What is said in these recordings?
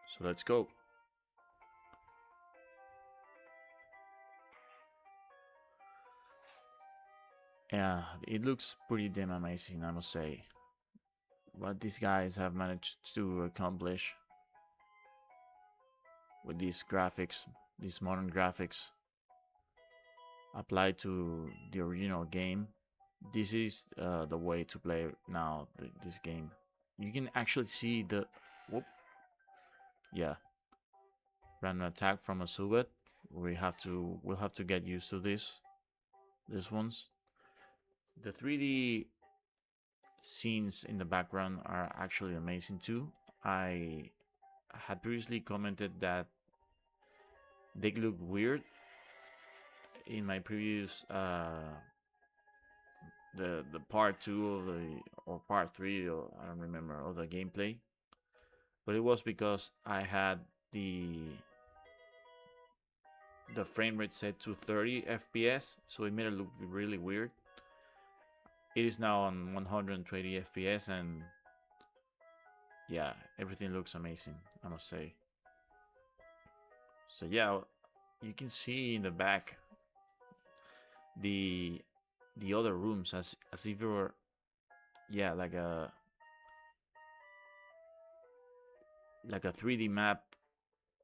So let's go. Yeah, it looks pretty damn amazing, I must say. What these guys have managed to accomplish with these graphics, these modern graphics applied to the original game. This is the way to play now this game. You can actually see the whoop, yeah, random attack from a Subet. We'll have to get used to these ones. The 3D scenes in the background are actually amazing too. I had previously commented that they look weird in my previous the part 2 of the or part 3, or I don't remember, of the gameplay, but it was because I had the frame rate set to 30 FPS, so it made it look really weird. It is now on 120 FPS, and yeah, everything looks amazing, I must say. So yeah, you can see in the back the other rooms as if you were, yeah, like a 3D map,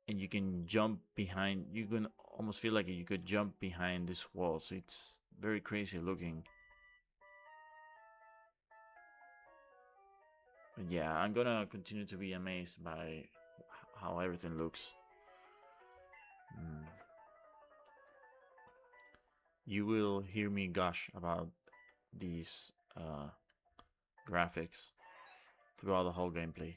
and you can jump behind. You can almost feel like you could jump behind this wall. So it's very crazy looking. But yeah, I'm gonna continue to be amazed by how everything looks. You will hear me gush about these graphics throughout the whole gameplay.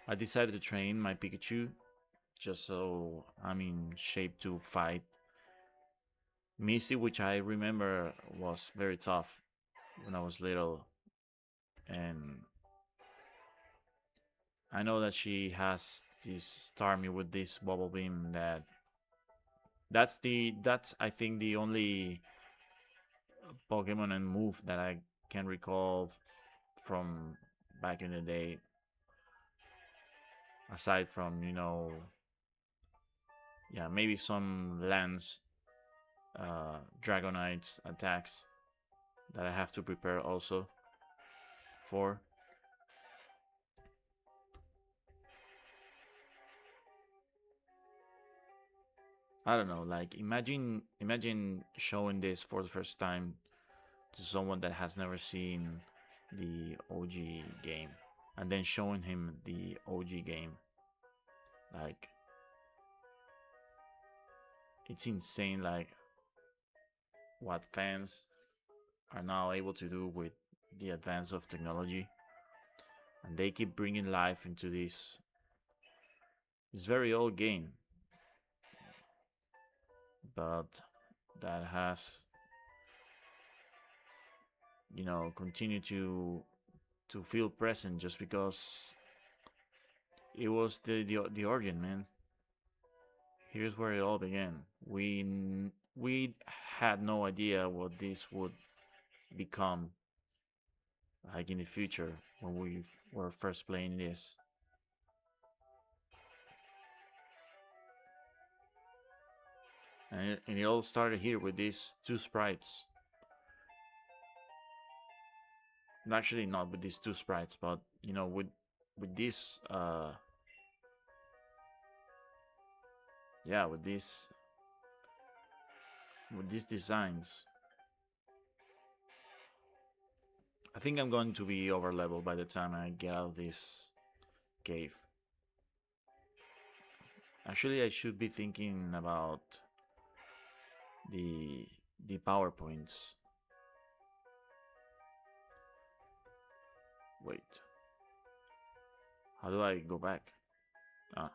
I decided to train my Pikachu just so I'm in shape to fight Misty, which I remember was very tough when I was little, and I know that she has this Starmie with this bubble beam. That's I think the only Pokemon and move that I can recall from back in the day, aside from, yeah, maybe some Lance Dragonites attacks that I have to prepare also for. I don't know, like imagine showing this for the first time to someone that has never seen the OG game, and then showing him the OG game. Like, it's insane, like what fans are now able to do with the advance of technology, and they keep bringing life into this very old game, but that has, continued to feel present just because it was the origin, man. Here's where it all began. We had no idea what this would become, like in the future, when we were first playing this. And it all started here with these two sprites. Actually, not with these two sprites, but with this yeah, with these designs. I think I'm going to be over leveled by the time I get out of this cave. Actually, I should be thinking about the PowerPoints. Wait. How do I go back? Ah.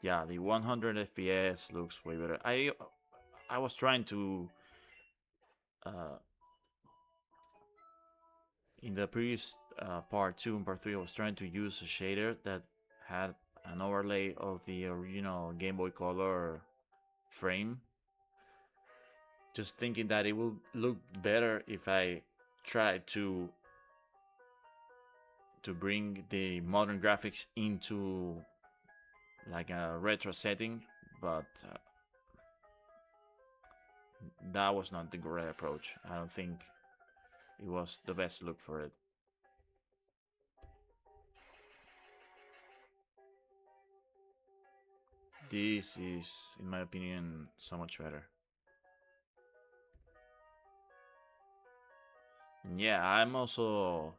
Yeah, the 100 FPS looks way better. I was trying to in the previous part 2 and part 3, I was trying to use a shader that had an overlay of the original Game Boy Color frame, Just thinking that it will look better if I try to bring the modern graphics into like a retro setting, but that was not the correct approach. I don't think it was the best look for it. This is, in my opinion, so much better. And yeah, I'm also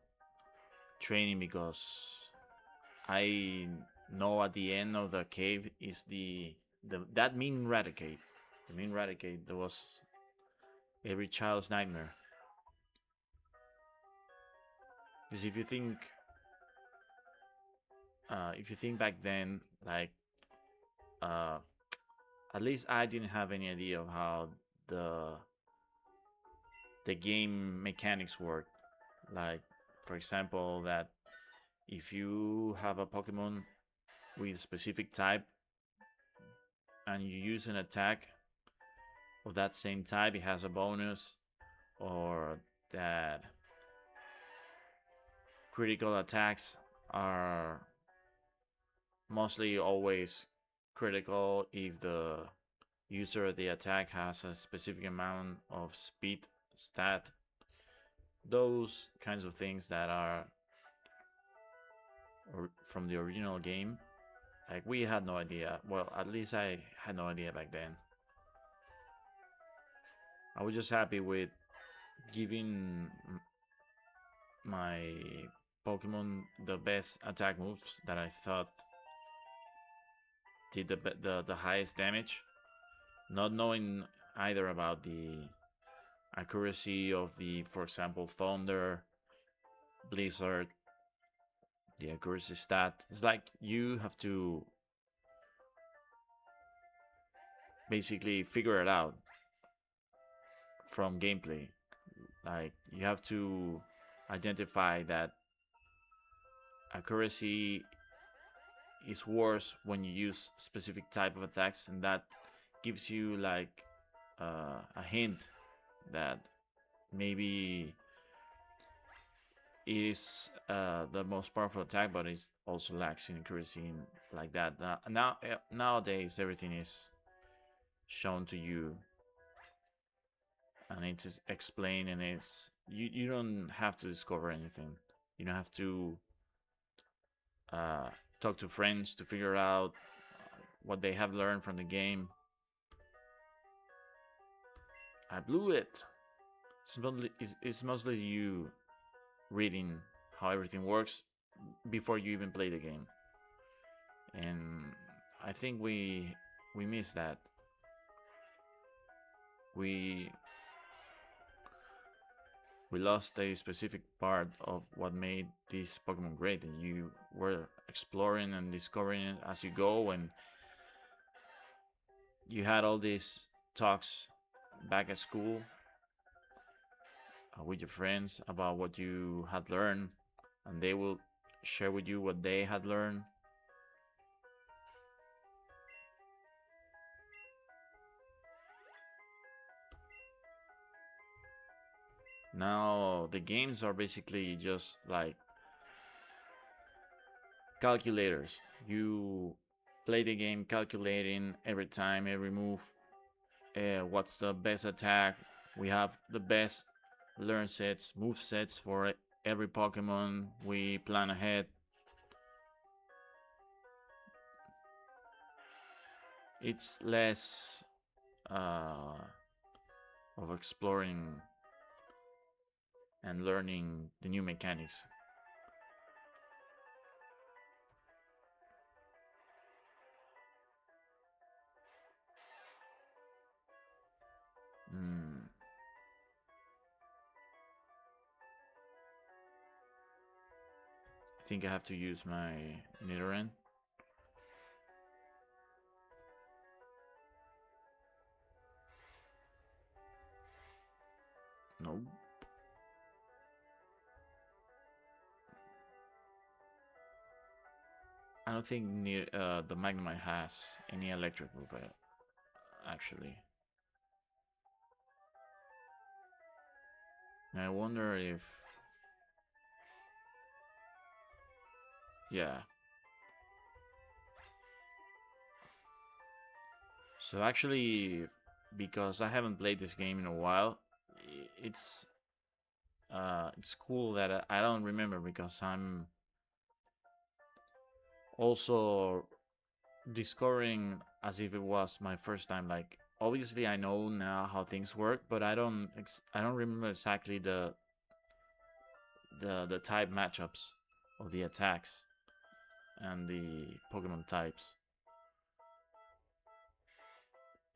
training because I know at the end of the cave is the that mean Raticate. The mean Raticate that was every child's nightmare. Because if you think back then, like uh, at least I didn't have any idea of how the the game mechanics work. Like, for example, that if you have a Pokemon with a specific type and you use an attack of that same type, it has a bonus, or that critical attacks are mostly always critical if the user of the attack has a specific amount of speed stat. Those kinds of things that are from the original game, like we had no idea. Well, at least I had no idea back then. I was just happy with giving my Pokemon the best attack moves that I thought did the highest damage, not knowing either about the accuracy of the, for example, Thunder, Blizzard, the accuracy stat. It's like you have to basically figure it out from gameplay. Like you have to identify that accuracy is worse when you use specific type of attacks, and that gives you like a hint that maybe it is the most powerful attack, but it also lacks in accuracy and like that. Nowadays everything is shown to you and it's explained, and it's you don't have to discover anything. You don't have to uh, talk to friends to figure out what they have learned from the game. I blew it. It's mostly you reading how everything works before you even play the game, and I think we missed that. We lost a specific part of what made this Pokemon great, and you were exploring and discovering it as you go, and you had all these talks back at school with your friends about what you had learned, and they will share with you what they had learned. Now the games are basically just like calculators. You play the game calculating every time, every move, what's the best attack. We have the best learn sets, move sets for every Pokemon. We plan ahead. It's less of exploring and learning the new mechanics. I think I have to use my Nidoran. Nope. I don't think the Magnemite has any electric move, actually. And I wonder if, yeah. So actually, because I haven't played this game in a while, it's cool that I don't remember, because I'm also discovering as if it was my first time. Like, obviously I know now how things work, but I don't remember exactly the type matchups of the attacks and the Pokemon types.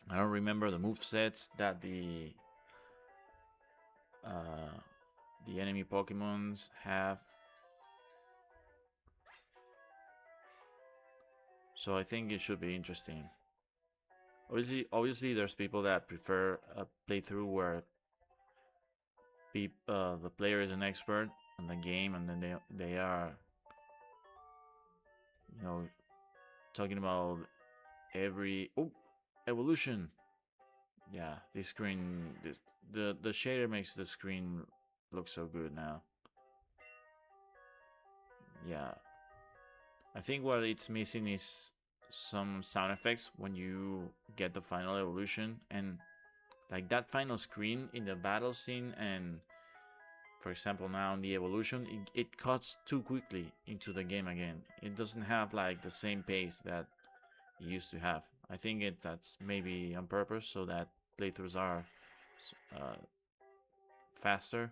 I don't remember the move sets that uh, the enemy Pokemons have. So I think it should be interesting. Obviously, there's people that prefer a playthrough where the player is an expert on the game, and then they are, you know, talking about every evolution. Yeah, this screen, the shader makes the screen look so good now. Yeah, I think what it's missing is some sound effects when you get the final evolution, and like that final screen in the battle scene, and for example now in the evolution, it cuts too quickly into the game again. It doesn't have like the same pace that it used to have. I think that's maybe on purpose so that playthroughs are uh, faster.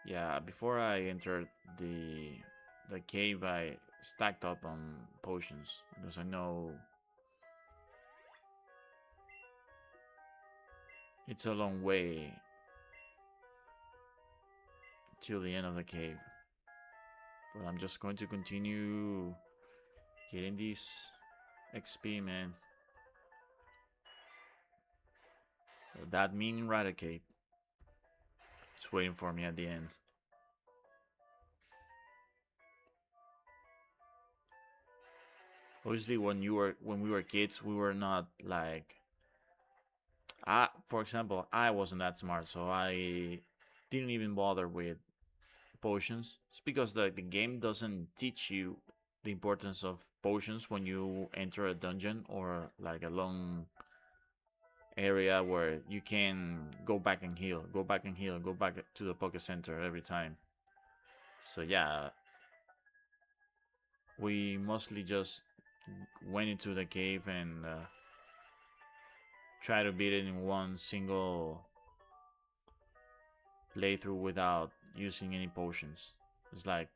Yeah, before I entered the cave, I stacked up on potions because I know it's a long way till the end of the cave. But I'm just going to continue getting these XP, man. That mean Raticate is waiting for me at the end. Obviously, when we were kids, we were not like, for example, I wasn't that smart, so I didn't even bother with potions. It's because the game doesn't teach you the importance of potions when you enter a dungeon or like a long area where you can go back and heal, go back and heal, go back to the Poké Center every time. So yeah, we mostly just went into the cave and try to beat it in one single playthrough without using any potions. It's like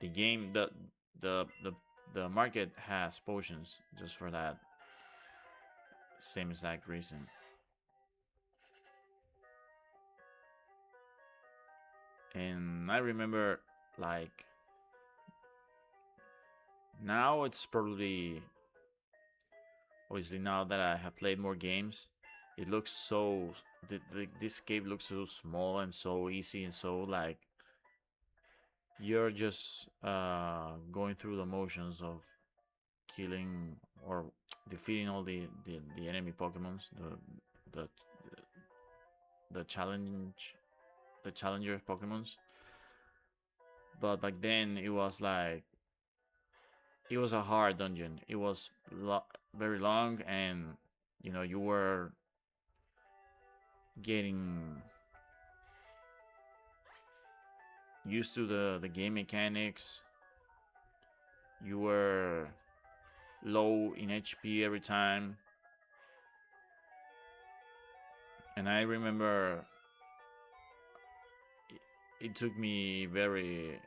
the game, the the the market has potions just for that same exact reason. And I remember, like, now it's probably, obviously now that I have played more games, it looks so, this cave looks so small and so easy and so like you're just going through the motions of killing or defeating all the enemy Pokemons, the the challenge the challenger Pokemons. But back then it was like, it was a hard dungeon. It was very long, and you were getting used to the game mechanics. You were low in HP every time, and I remember it took me a very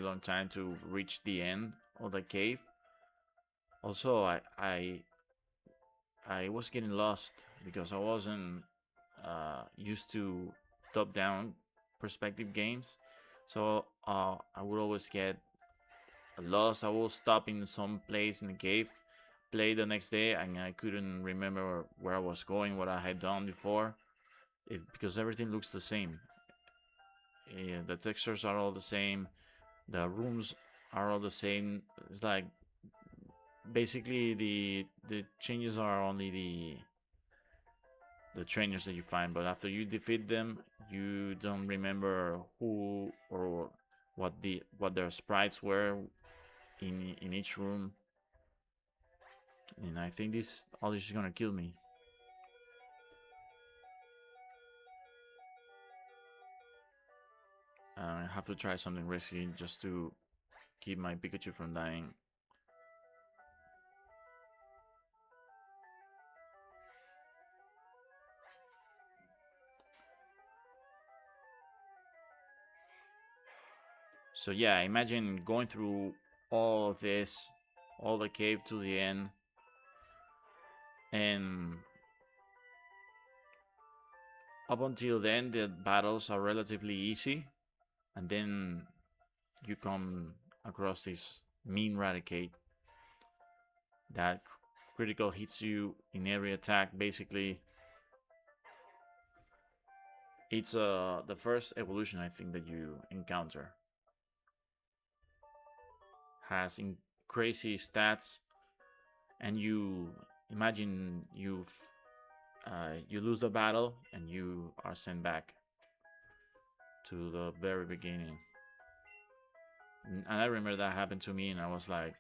long time to reach the end of the cave. Also, I was getting lost because I wasn't used to top-down perspective games. So I would always get lost. I will stop in some place in the cave, play the next day, and I couldn't remember where I was going, what I had done before. because everything looks the same. The textures are all the same. The rooms are all the same. It's like basically the changes are only the trainers that you find, but after you defeat them, you don't remember who or what their sprites were in each room. And I think all this is gonna kill me. I have to try something risky just to keep my Pikachu from dying. So yeah, imagine going through all of this, all the cave to the end, and up until then the battles are relatively easy, and then you come across this mean Raticate that critical hits you in every attack. Basically, it's the first evolution I think that you encounter. Has crazy stats, and you imagine you lose the battle and you are sent back to the very beginning. And I remember that happened to me, and I was like,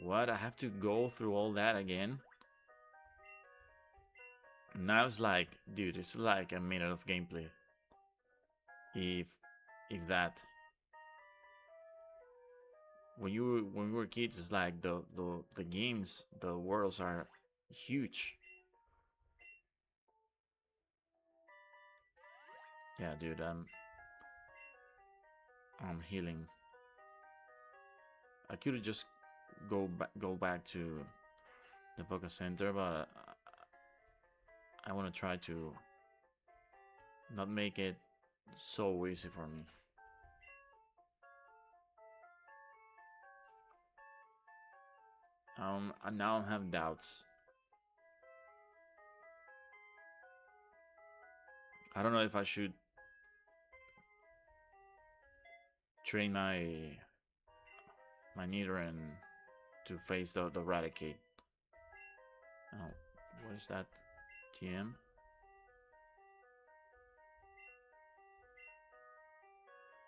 what? I have to go through all that again? And I was like, dude, it's like a minute of gameplay. If that. When we were kids, it's like the games, the worlds are huge. Yeah, dude, I'm healing. I could just go back to the Poké Center, but I want to try to not make it so easy for me. And now I'm having doubts. I don't know if I should train my Nidoran to face the Raticate. Oh, what is that? TM?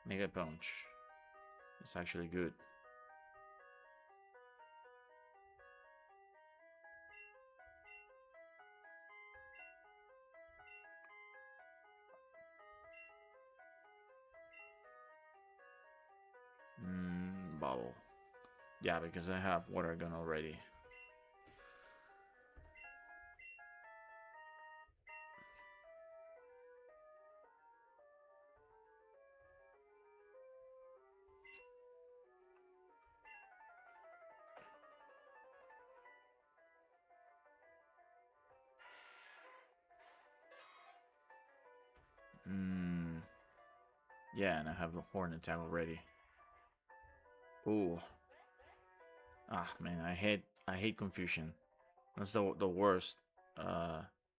Mega Punch. It's actually good. Bubble. Yeah, because I have Water Gun already. Yeah, and I have the Horn attack already. Ooh. Ah, man, I hate confusion. That's the worst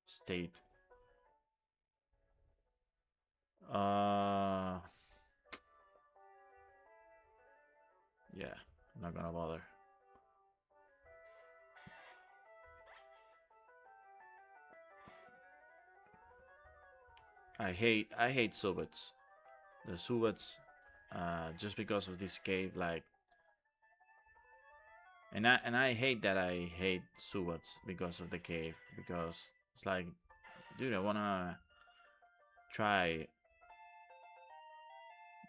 state. Yeah, I'm not gonna bother. I hate Subats. The Subats, just because of this cave, like, and I hate that I hate Subats because of the cave, because it's like, dude, I wanna try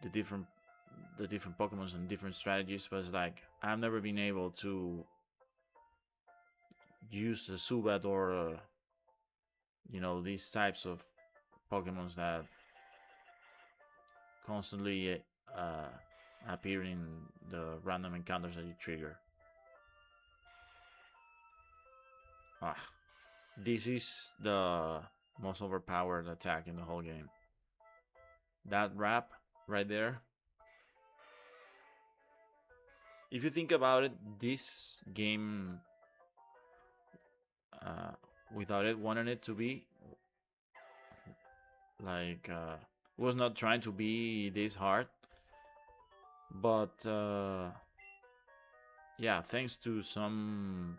the different Pokemons and different strategies, but it's like I've never been able to use the Subat or you know, these types of Pokemons that constantly appear in the random encounters that you trigger. This is the most overpowered attack in the whole game. That wrap right there. If you think about it, this game, without it wanting it to be, Like was not trying to be this hard, but yeah, thanks to some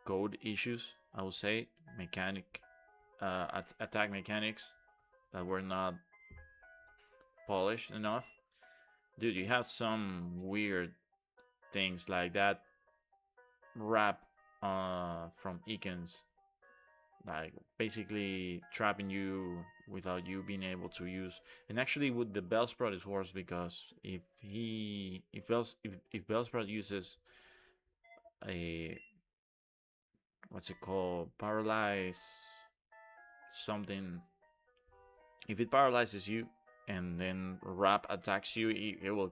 code issues, I would say, attack mechanics that were not polished enough. Dude, you have some weird things like that wrap from icons, like basically trapping you without you being able to use. And actually, with the Bellsprout is worse, because if Bellsprout uses a, what's it called, paralyze something, if it paralyzes you and then wrap attacks you, it will,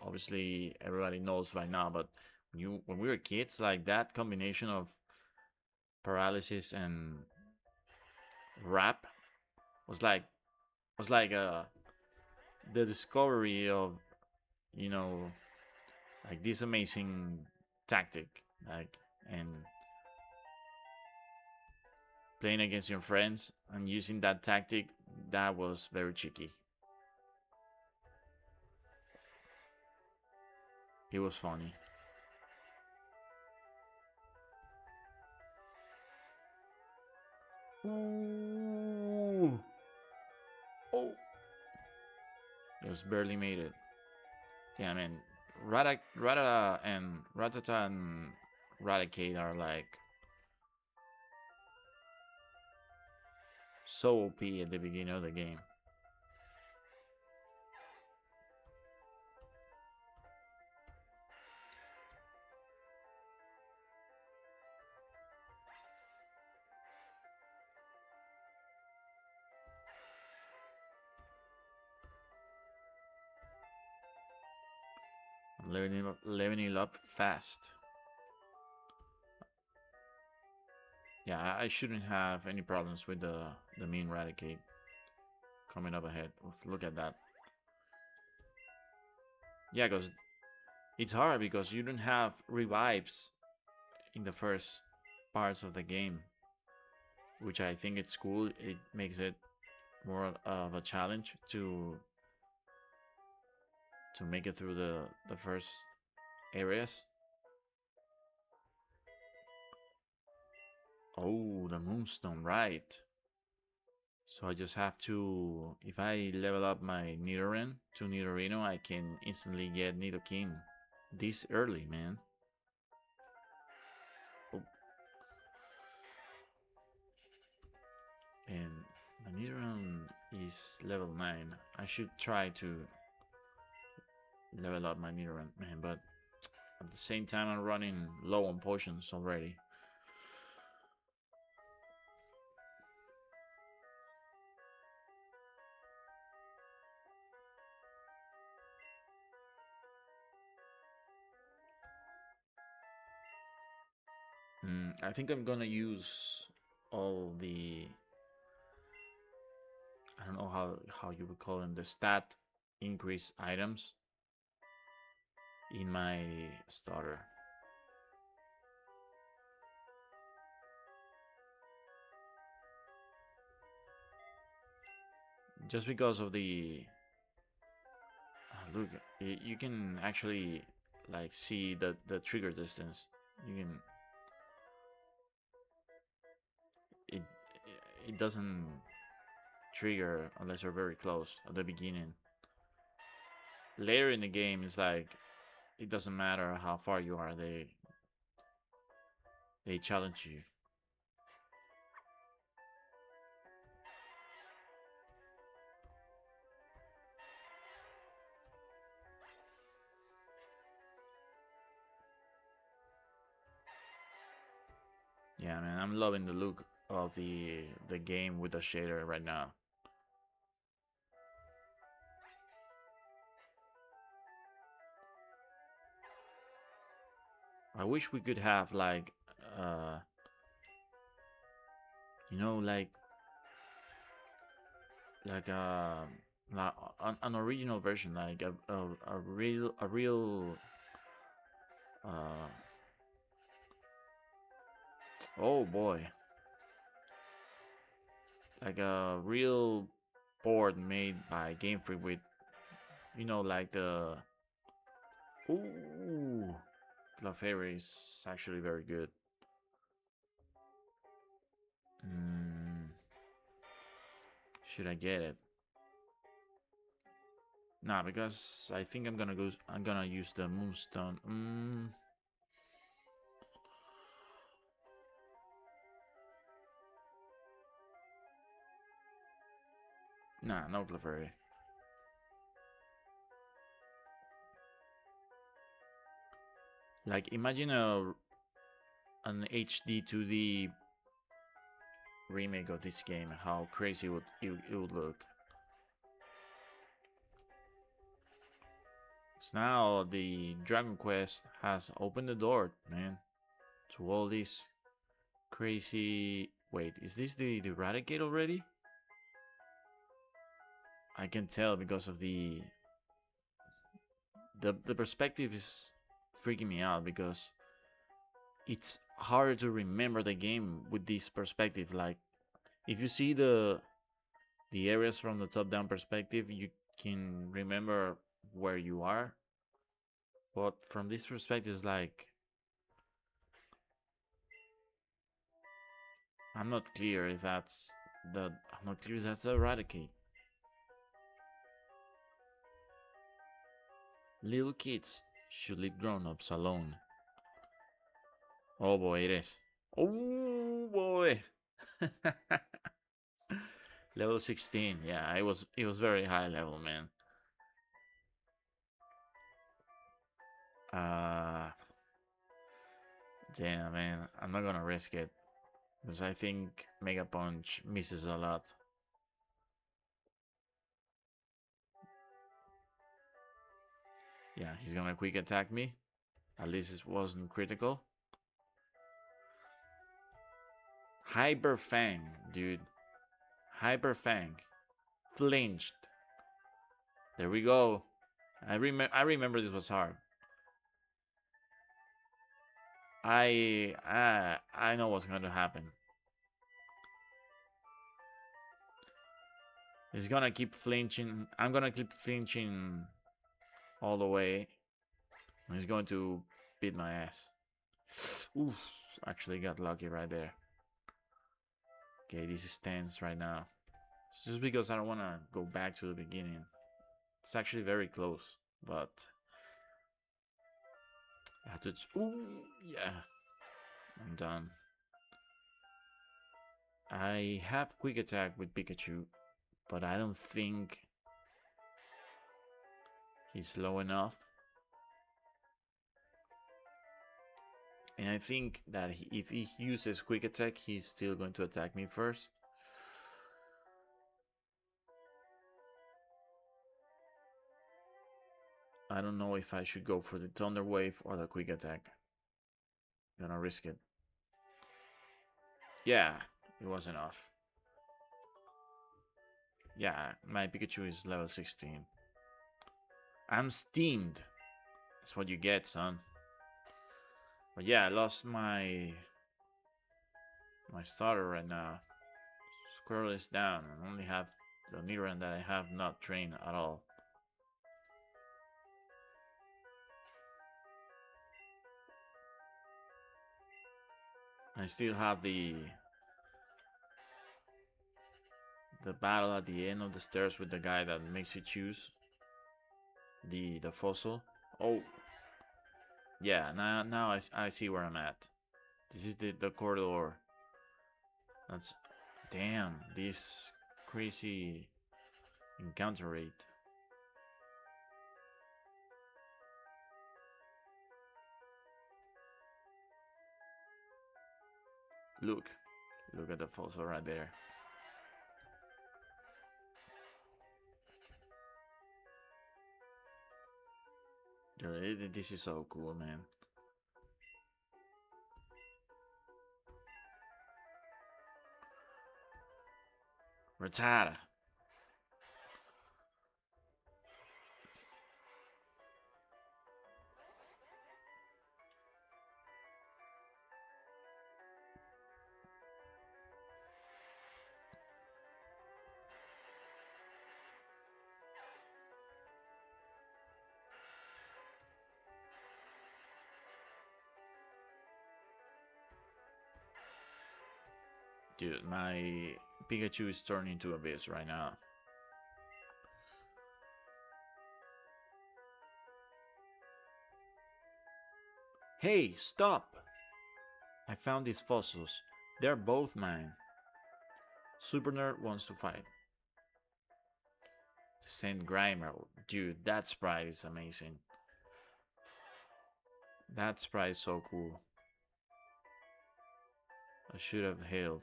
obviously everybody knows by now, but when we were kids, like that combination of paralysis and wrap was like the discovery of, you know, like this amazing tactic, like, and playing against your friends and using that tactic, that was very cheeky. It was funny. Ooh. Oh, just barely made it. Yeah, I mean, Ratata and Raticate are like so OP at the beginning of the game. I'm leveling up fast. Yeah, I shouldn't have any problems with the mean Raticate coming up ahead. Look at that. Yeah, because it's hard because you don't have revives in the first parts of the game, which I think it's cool. It makes it more of a challenge to make it through the first areas. Oh, the Moonstone, right. So I just have to, if I level up my Nidoran to Nidorino, I can instantly get Nidoking this early, man. Oh. And my Nidoran is level 9. I should try to level up my Nidoran, man, but at the same time I'm running low on potions already. I think I'm gonna use all the, I don't know how you would call them, the stat increase items in my starter. Just because of the look, you can actually like see the trigger distance. You can, it it doesn't trigger unless you're very close at the beginning. Later in the game, it's like it doesn't matter how far you are, they challenge you. Yeah, man, I'm loving the look of the game with the shader right now. I wish we could have like you know, like an original version, like a real uh oh boy, like a real board made by Game Freak with, you know, like the ooh, Clefairy is actually very good. Should I get it? Nah, because I think I'm gonna use the Moonstone. Nah, no Clefairy. Like, imagine an HD 2D remake of this game. How crazy it would look. So now the Dragon Quest has opened the door, man, to all this crazy. Wait, is this the Raticate already? I can tell because of the perspective is freaking me out because it's harder to remember the game with this perspective. Like, if you see the areas from the top-down perspective, you can remember where you are. But from this perspective, it's like I'm not clear if that's Eradicate. Little kids should leave grown-ups alone. Oh boy, it is. Oh boy. Level 16. Yeah, it was very high level, man. Damn, man, I'm not gonna risk it because I think Mega Punch misses a lot. Yeah, he's gonna quick attack me. At least it wasn't critical. Hyper Fang, dude. Hyper Fang. Flinched. There we go. I remember this was hard. I know what's going to happen. He's gonna keep flinching. I'm gonna keep flinching all the way. He's going to beat my ass. Oof, actually got lucky right there. Okay, this is tense right now. It's just because I don't want to go back to the beginning. It's actually very close, but I have to. Ooh, yeah, I'm done. I have quick attack with Pikachu, but I don't think he's low enough. And I think that if he uses quick attack, he's still going to attack me first. I don't know if I should go for the Thunder Wave or the quick attack. Gonna risk it. Yeah, it was enough. Yeah, my Pikachu is level 16. I'm steamed. That's what you get, son. But yeah, I lost my starter right now. Squirrel is down. I only have the Nidoran that I have not trained at all. I still have the battle at the end of the stairs with the guy that makes you choose the fossil. Oh, yeah. Now I see where I'm at. This is the corridor. That's damn this crazy encounter rate. Look at the fossil right there. This is so cool, man. Rattata. Dude, my Pikachu is turning into a beast right now. Hey, stop! I found these fossils. They're both mine. Super Nerd wants to fight. Saint Grimer. Dude, that sprite is amazing. That sprite is so cool. I should have hailed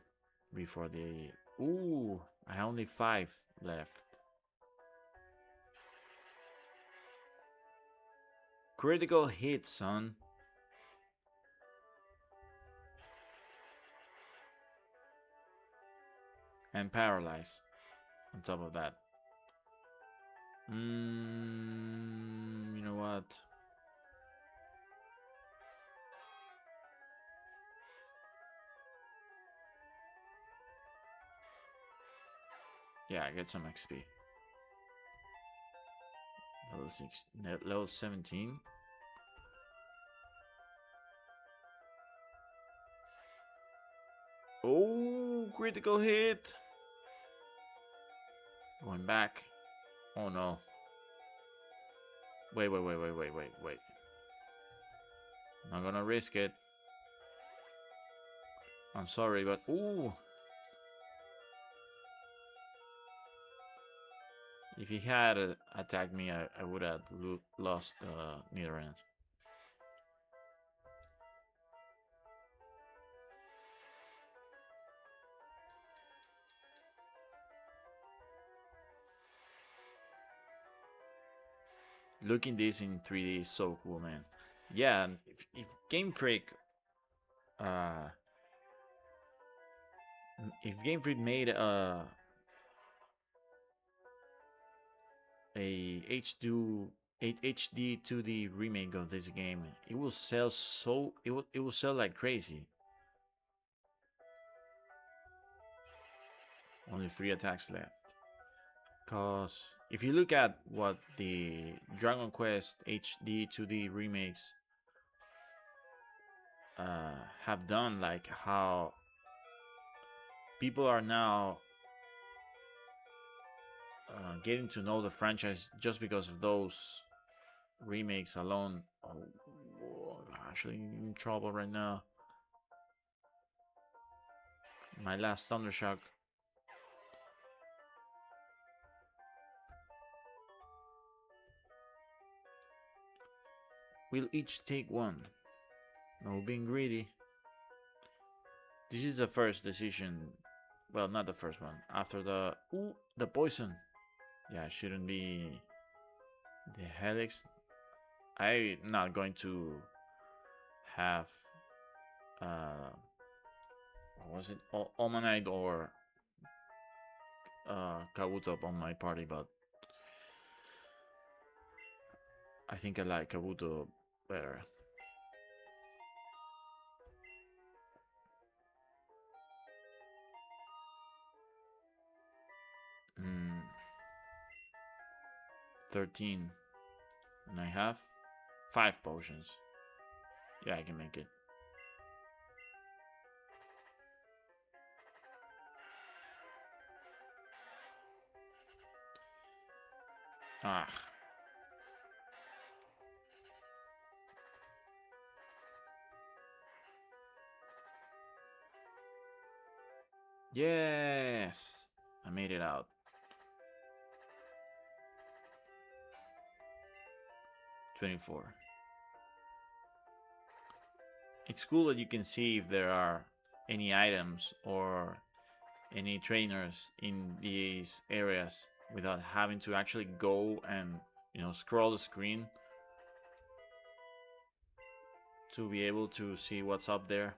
before the... Ooh, I have only 5 left. Critical hit, son. And paralyze on top of that. You know what? Yeah, get some XP. Level 6, level 17. Oh, critical hit. Going back. Oh no. Wait. Not gonna risk it. I'm sorry, but ooh. If he had attacked me, I would have lost neither end. Looking this in 3D is so cool, man. Yeah, if Game Freak, if Game Freak made a HD 2D remake of this game, it will sell it will sell like crazy. Only 3 attacks left. Cause if you look at what the Dragon Quest HD 2D remakes have done, like how people are now getting to know the franchise just because of those remakes alone. Oh, actually in trouble right now. My last Thundershock. We'll each take one. No being greedy. This is the first decision. Well, not the first one. After the... Ooh, the poison. Yeah, shouldn't be... The helix. I'm not going to have... what was it? Omanite or... Kabuto on my party, but... I think I like Kabuto better. Hmm. 13. And I have 5 potions. Yeah, I can make it. Ah. Yes! I made it out. $24. It's cool that you can see if there are any items or any trainers in these areas without having to actually go and, you know, scroll the screen to be able to see what's up there.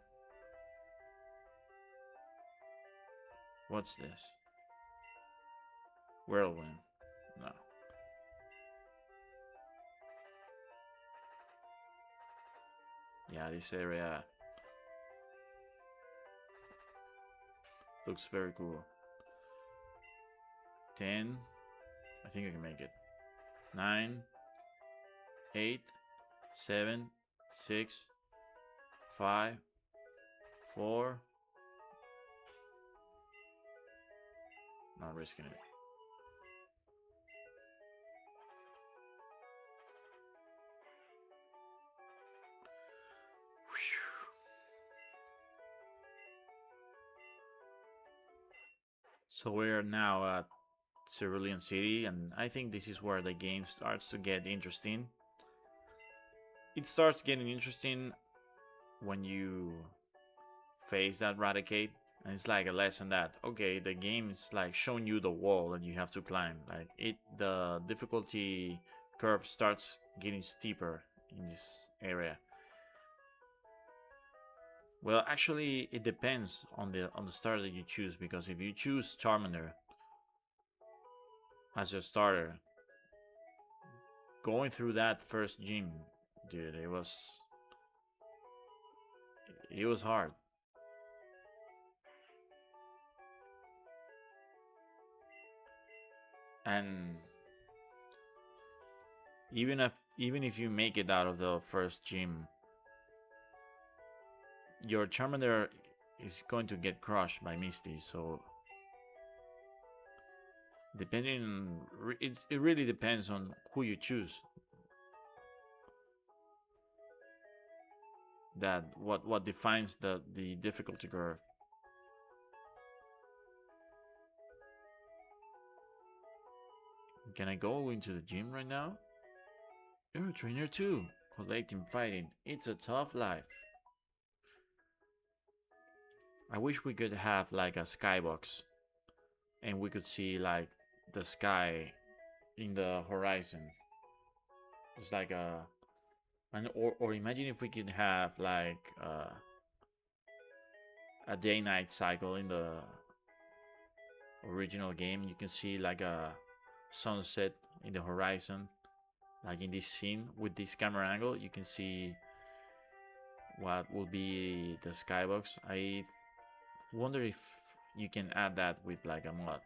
What's this? Whirlwind. No. Yeah, this area looks very cool. 10. I think I can make it. 9, 8, 7, 6, 5, 4, Not risking it. So we're now at Cerulean City, and I think this is where the game starts to get interesting. It starts getting interesting when you face that Raticate, and it's like a lesson that, okay, the game is like showing you the wall and you have to climb. Like the difficulty curve starts getting steeper in this area. Well, actually, it depends on the starter that you choose, because if you choose Charmander as your starter, going through that first gym, dude, it was hard. And even if you make it out of the first gym, your Charmander is going to get crushed by Misty. So depending, it really depends on who you choose. That what defines the difficulty curve. Can I go into the gym right now? You're a trainer too. Collecting fighting. It's a tough life. I wish we could have like a skybox and we could see like the sky in the horizon. It's like or imagine if we could have like a day-night cycle in the original game. You can see like a sunset in the horizon, like in this scene with this camera angle. You can see what will be the skybox. I wonder if you can add that with like a mod.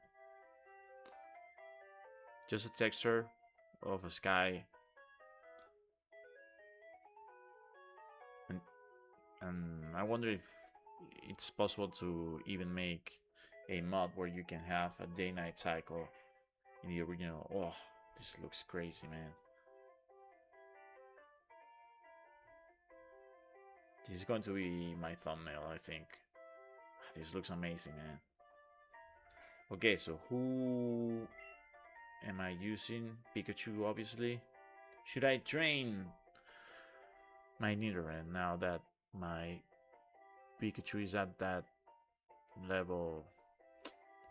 Just a texture of a sky, and I wonder if it's possible to even make a mod where you can have a day-night cycle in the original. Oh, this looks crazy, man. This is going to be my thumbnail, I think. This looks amazing, man. Okay, so who am I using? Pikachu, obviously. Should I train my Nidoran now that my Pikachu is at that level?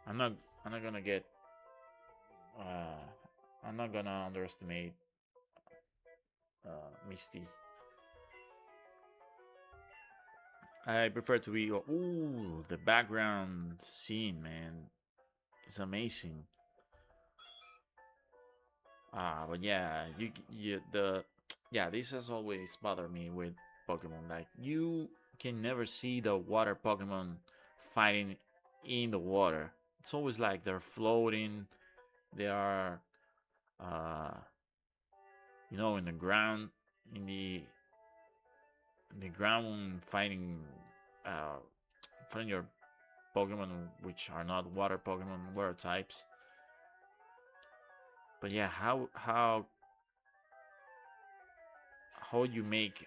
I'm not gonna get I'm not gonna underestimate Misty. I prefer to be. Ooh, the background scene, man, it's amazing. But yeah, this has always bothered me with Pokemon. Like, you can never see the water Pokemon fighting in the water. It's always like they're floating. They are, in the ground, in the ground, fighting your Pokemon which are not water Pokemon, water types. But yeah, how would you make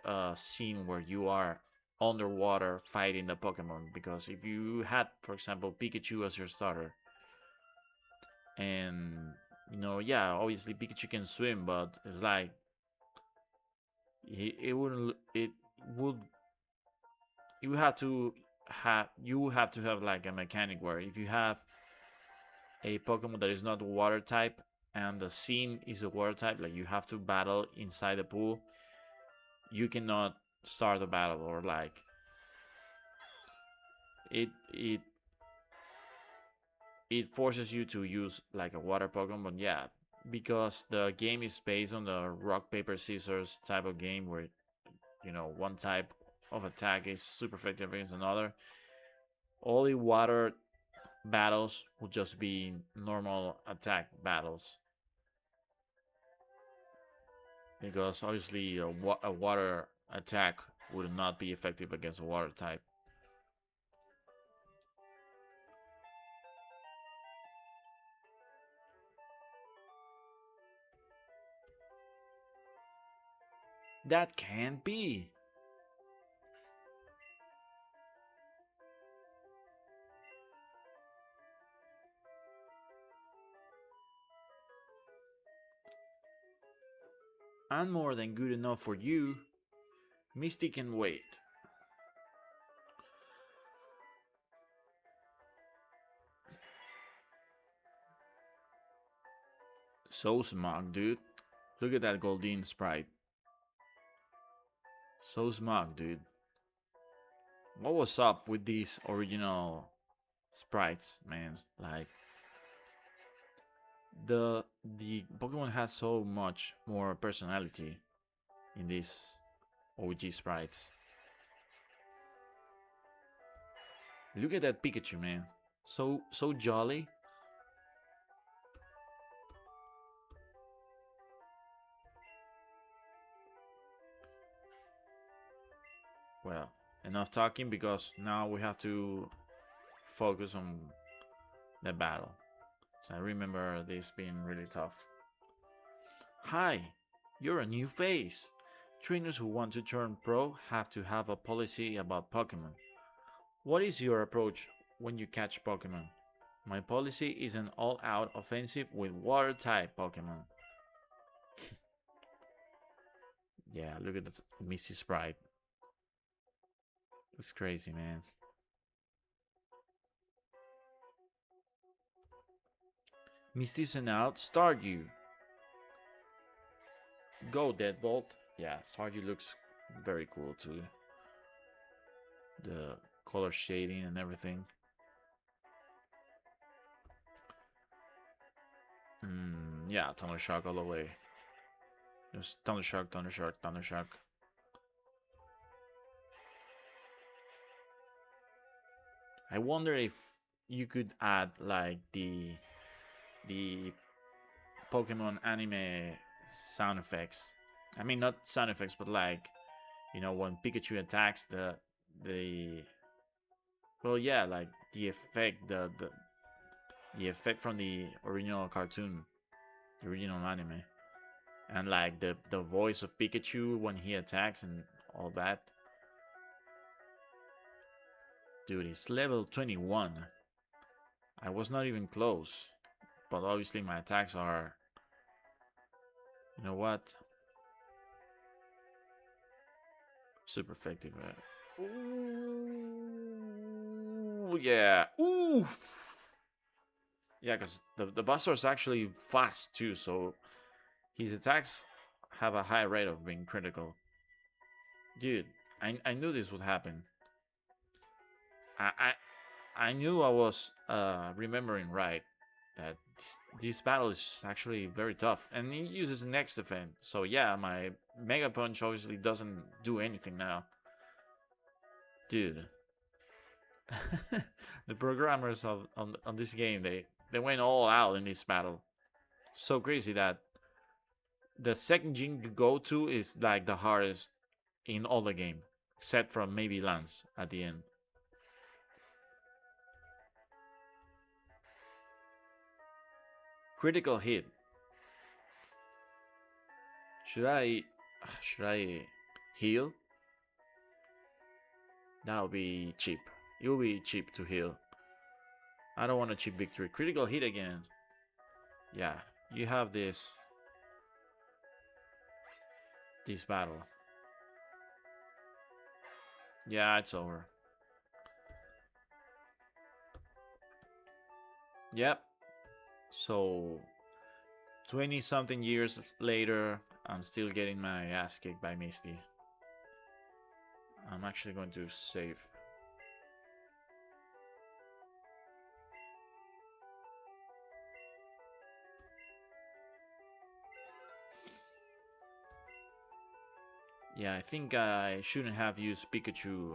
a scene where you are underwater fighting the Pokemon? Because if you had, for example, Pikachu as your starter, and obviously Pikachu can swim, but it's like it would you have to have like a mechanic where if you have a Pokemon that is not water type and the scene is a water type, like you have to battle inside the pool, you cannot start a battle, or like it forces you to use like a water Pokemon. Yeah, because the game is based on the rock paper scissors type of game where one type of attack is super effective against another. All the water battles will just be normal attack battles, because obviously a water attack would not be effective against a water type. That can't be. I'm more than good enough for you. Misty can wait. So smug, dude. Look at that golden sprite. So smug, dude. What was up with these original sprites, man? Like the Pokemon has so much more personality in these OG sprites. Look at that Pikachu, man. So jolly. Well, enough talking because now we have to focus on the battle. So I remember this being really tough. Hi, you're a new face. Trainers who want to turn pro have to have a policy about Pokemon. What is your approach when you catch Pokemon? My policy is an all-out offensive with water-type Pokemon. Yeah, look at that Misty sprite. It's crazy, man. Misty's and out, Stardew. Go, Deadbolt. Yeah, Stardew looks very cool too. The color shading and everything. Yeah, Thunder Shock all the way. Just Thunder Shock, Thunder Shock, Thunder Shock. I wonder if you could add like the Pokemon anime sound effects. I mean, not sound effects, but like, you know, when Pikachu attacks the well, yeah, like the effect, the effect from the original cartoon, the original anime, and like the voice of Pikachu when he attacks and all that. Dude, it's level 21. I was not even close, but obviously my attacks are. You know what? Super effective. Ooh, yeah. Oof. Yeah, because the Buster is actually fast too, so his attacks have a high rate of being critical. Dude, I knew this would happen. I knew I was remembering right that this battle is actually very tough, and he uses next defense. So yeah, my Mega Punch obviously doesn't do anything now, dude. The programmers on this game, they went all out in this battle. So crazy that the second gym you go to is like the hardest in all the game, except from maybe Lance at the end. Critical hit. Should I heal? That would be cheap. It will be cheap to heal. I don't want a cheap victory. Critical hit again. Yeah, you have this battle. Yeah, it's over. Yep. So 20 something years later, I'm still getting my ass kicked by Misty. I'm actually going to save. Yeah, I think I shouldn't have used Pikachu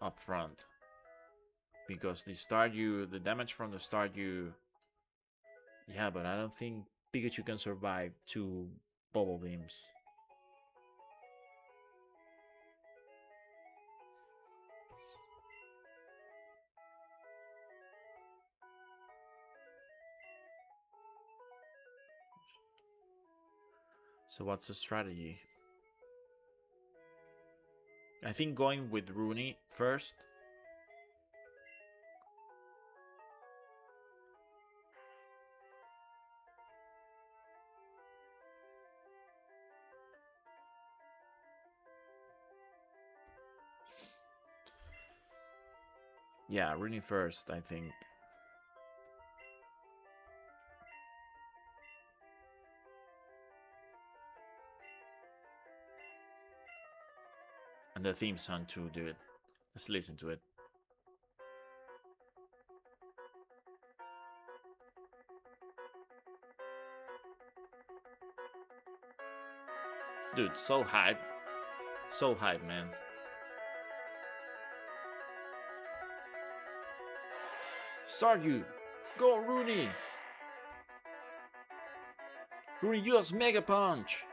up front. Because the damage from the Stardew. Yeah, but I don't think Pikachu can survive 2 bubble beams. So what's the strategy? I think going with Rooney first. Yeah, Rooney first, I think. And the theme song too, dude. Let's listen to it. Dude, so hype. So hype, man. Start you! Go, Rooney! Rooney, use Mega Punch!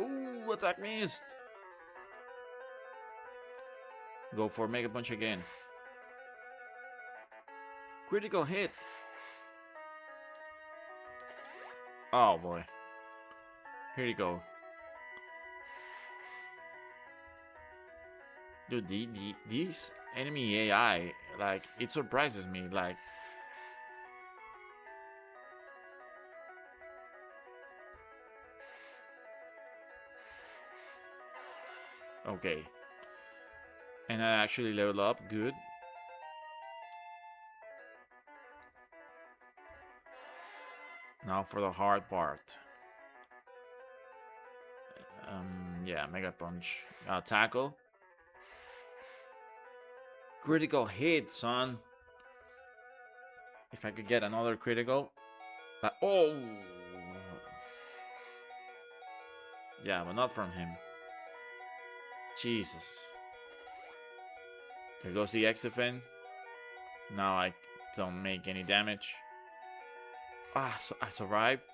Ooh, attack missed! Go for Mega Punch again. Critical hit! Oh boy. Here you go. Dude, these enemy AI, like, it surprises me, like... Okay. And I actually leveled up, good. Now for the hard part. Yeah, Mega Punch. Tackle. Critical hit, son. If I could get another critical. Oh! Yeah, but not from him. Jesus. There goes the X-Defend. Now I don't make any damage. Ah, so I survived.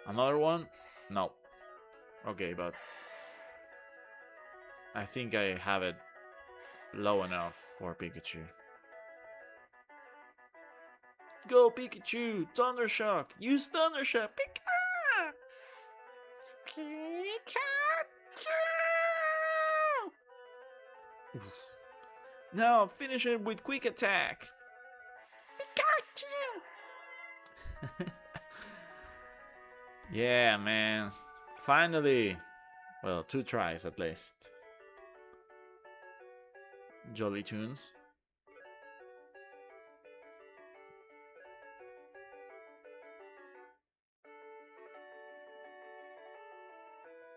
Another one? No. Okay, but I think I have it low enough for Pikachu. Go Pikachu! Thundershock! Use Thundershock! Pikachu! Pikachu! Now finish it with Quick Attack! Pikachu! Yeah, man. Finally! Well, 2 tries at least. Jolly Tunes.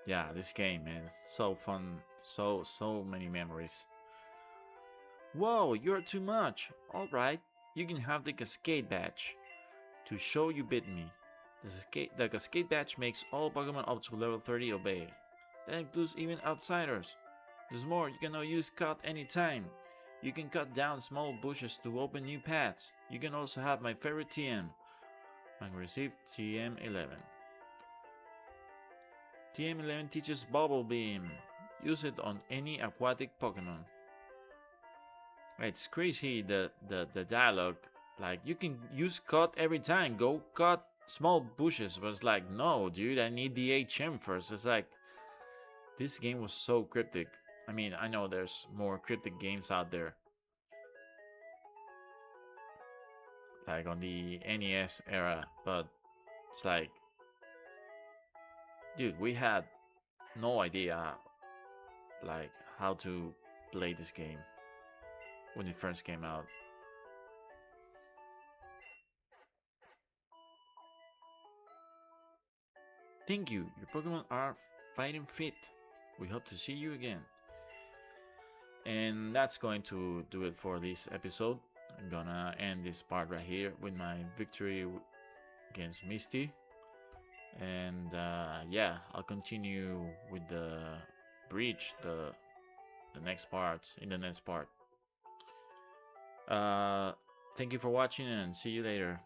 Yeah, this game, man, so fun. So many memories. Whoa, you're too much. Alright, you can have the Cascade Badge to show you bit me. The Cascade Badge makes all Pokemon up to level 30 obey. That includes even outsiders. There's more, you can now use Cut anytime. You can cut down small bushes to open new paths. You can also have my favorite TM. I received TM11. TM11 teaches Bubble Beam. Use it on any aquatic Pokemon. It's crazy, the dialogue. Like, you can use Cut every time. Go cut small bushes. But it's like, no, dude, I need the HM first. It's like, this game was so cryptic. I mean, I know there's more cryptic games out there. Like on the NES era. But it's like, dude, we had no idea like how to play this game when it first came out. Thank you, your Pokemon are fighting fit. We hope to see you again. And that's going to do it for this episode. I'm gonna end this part right here with my victory against Misty. And yeah, I'll continue with the breach, the next parts, in the next part. Thank you for watching and see you later.